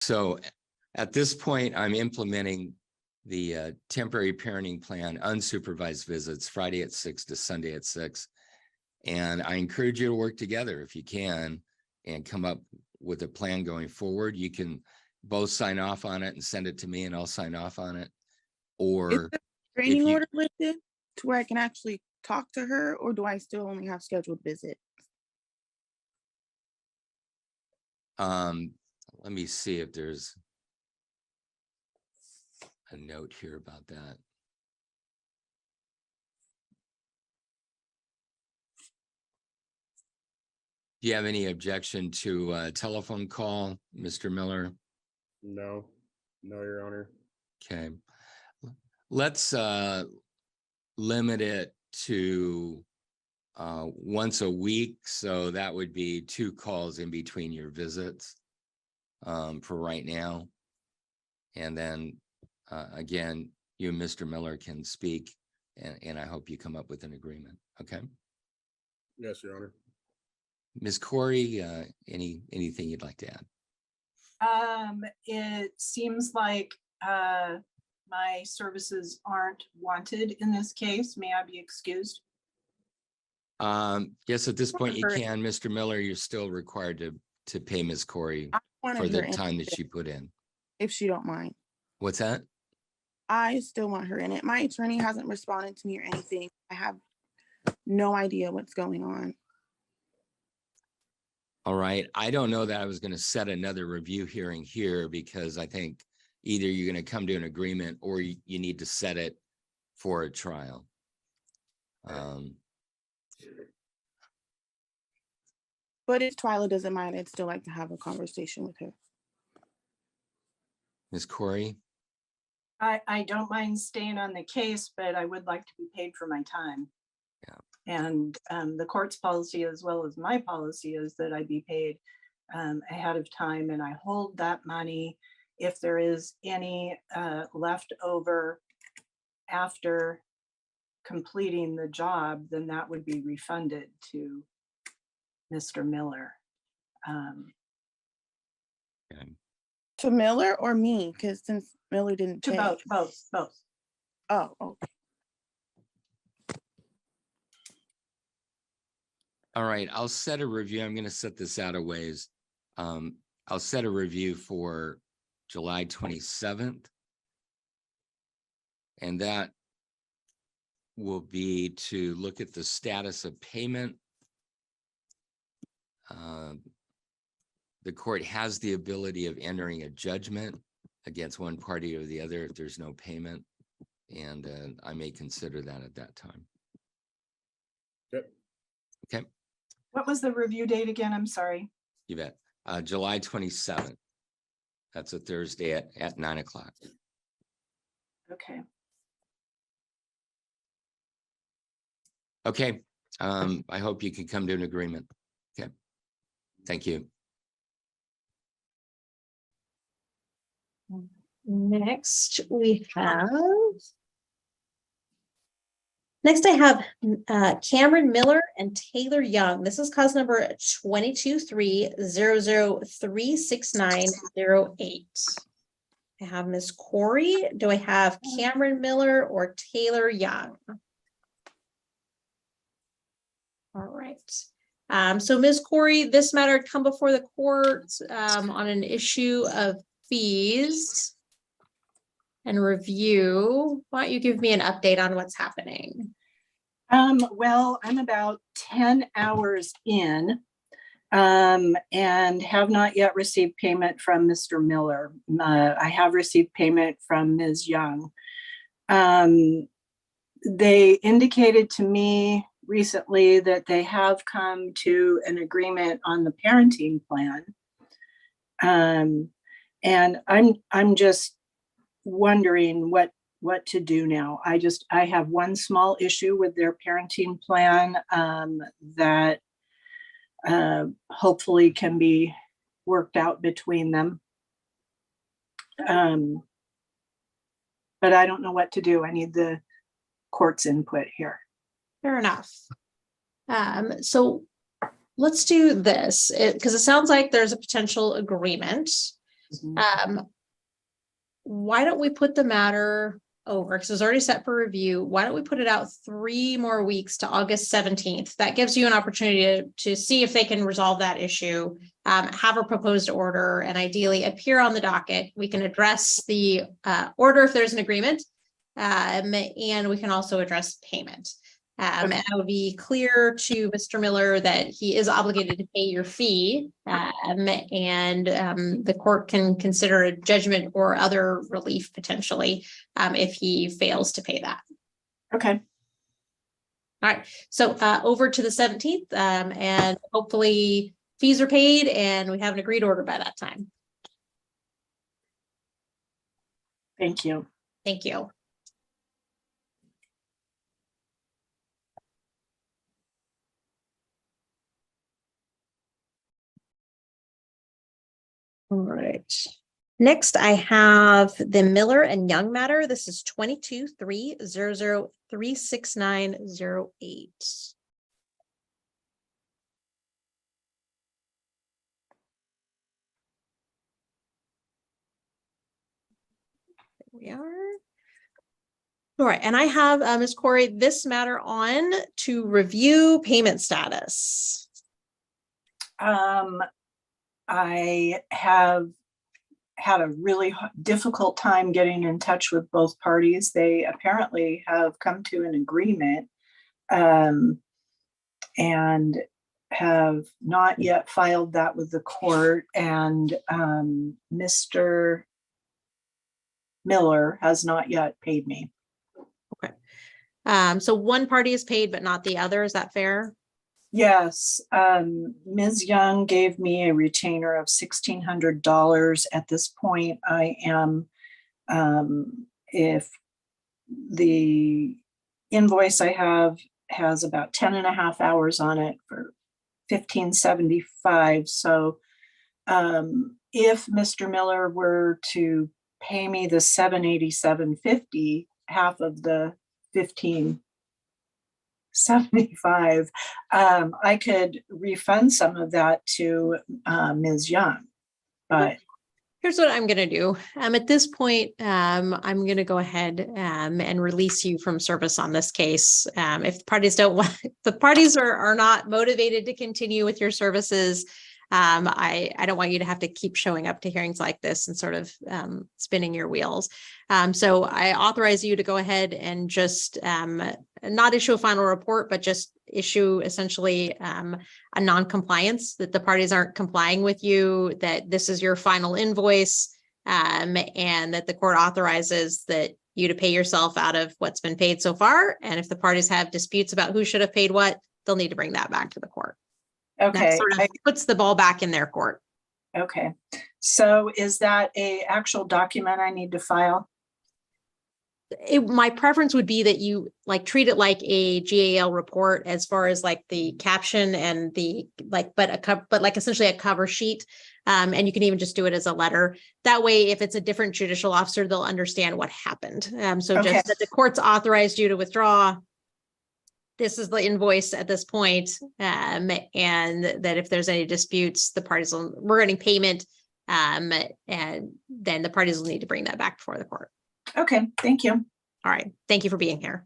So at this point, I'm implementing the temporary parenting plan, unsupervised visits, Friday at 6 to Sunday at 6. And I encourage you to work together if you can and come up with a plan going forward. You can both sign off on it and send it to me and I'll sign off on it. Is Or the if training you, order listed to where I can actually talk to her, or do I still only have scheduled visits? let me see if there's a note here about that. Do you have any objection to a telephone call, Mr. Miller? No, Your Honor. Okay. Let's limit it to once a week. So that would be 2 calls in between your visits for right now. And then again, you and Mr. Miller can speak and I hope you come up with an agreement. Okay. Yes, Your Honor. Ms. Corey, anything you'd like to add? It seems like my services aren't wanted in this case. May I be excused? Yes, at this point you Her- can. Mr. Miller, you're still required to pay Ms. Corey I wanted for the her in time that it, she put in. if she don't mind. What's that? I still want her in it. My attorney hasn't responded to me or anything. I have no idea what's going on. All right. I don't know that I was going to set another review hearing here because I think either you're going to come to an agreement or you need to set it for a trial. But if Twyla doesn't mind, I'd still like to have a conversation with her. Ms. Corey? I don't mind staying on the case, but I would like to be paid for my time. Yeah. And the court's policy as well as my policy is that I be paid ahead of time, and I hold that money. If there is any left over after completing the job, then that would be refunded to Mr. Miller. Okay. To Miller or me? Because since Miller didn't To pay. both. Oh, okay. All right. I'll set a review. I'm going to set this out a ways. I'll set a review for July 27th. And that will be to look at the status of payment. The court has the ability of entering a judgment against one party or the other if there's no payment. And I may consider that at that time. Yep. Okay, What was the review date again? I'm sorry. you bet. July 27th. That's a Thursday at 9 o'clock. Okay. Okay. I hope you can come to an agreement. Okay. Thank you. Next, I have Cameron Miller and Taylor Young. This is cause number 22300369008. I have Ms. Corey. Do I have Cameron Miller or Taylor Young? All right. So Ms. Corey, this matter had come before the court on an issue of fees and review. Why don't you give me an update on what's happening? Well, I'm about 10 hours in and have not yet received payment from Mr. Miller. I have received payment from Ms. Young. They indicated to me recently that they have come to an agreement on the parenting plan. And I'm just wondering what to do now. I have one small issue with their parenting plan that hopefully can be worked out between them. But I don't know what to do. I need the court's input here. Fair enough. So let's do this because it sounds like there's a potential agreement. Why don't we put the matter over? Because it's already set for review. Why don't we put it out 3 more weeks to August 17th? That gives you an opportunity to see if they can resolve that issue, have a proposed order, and ideally appear on the docket. We can address the order if there's an agreement, and we can also address payment. And I would be clear to Mr. Miller that he is obligated to pay your fee, and the court can consider a judgment or other relief potentially if he fails to pay that. Okay. All right, so over to the 17th, and hopefully fees are paid and we have an agreed order by that time. Thank you. Thank you. All right. Next, I have the Miller and Young matter. This is 22-300-36908. There we are. All right, and I have Ms. Corey, this matter on to review payment status. I have had a really difficult time getting in touch with both parties. They apparently have come to an agreement and have not yet filed that with the court. And Mr. Miller has not yet paid me. Okay. So one party is paid, but not the other. Is that fair? Yes, Ms. Young gave me a retainer of $1,600. At this point, I am, if the invoice I have has about 10 and a half hours on it for $1,575. So if Mr. Miller were to pay me the $787.50, half of the $1,575, I could refund some of that to Ms. Young. But here's what I'm going to do. At this point, I'm going to go ahead and release you from service on this case. If the parties don't want, the parties are not motivated to continue with your services, I don't want you to have to keep showing up to hearings like this and sort of spinning your wheels. So I authorize you to go ahead and just not issue a final report, but just issue essentially a non-compliance, that the parties aren't complying with you, that this is your final invoice, and that the court authorizes that you to pay yourself out of what's been paid so far. And if the parties have disputes about who should have paid what, they'll need to bring that back to the court. okay, That sort of puts the ball back in their court. okay. So is that a actual document I need to file? My preference would be that you like treat it like a GAL report as far as like the caption and the like, but like essentially a cover sheet. And you can even just do it as a letter. That way, if it's a different judicial officer, they'll understand what happened. So Okay. just that the court's authorized you to withdraw. This is the invoice at this point, and that if there's any disputes, the parties we're getting payment, and then the parties will need to bring that back before the court. Okay, thank you. All right. Thank you for being here.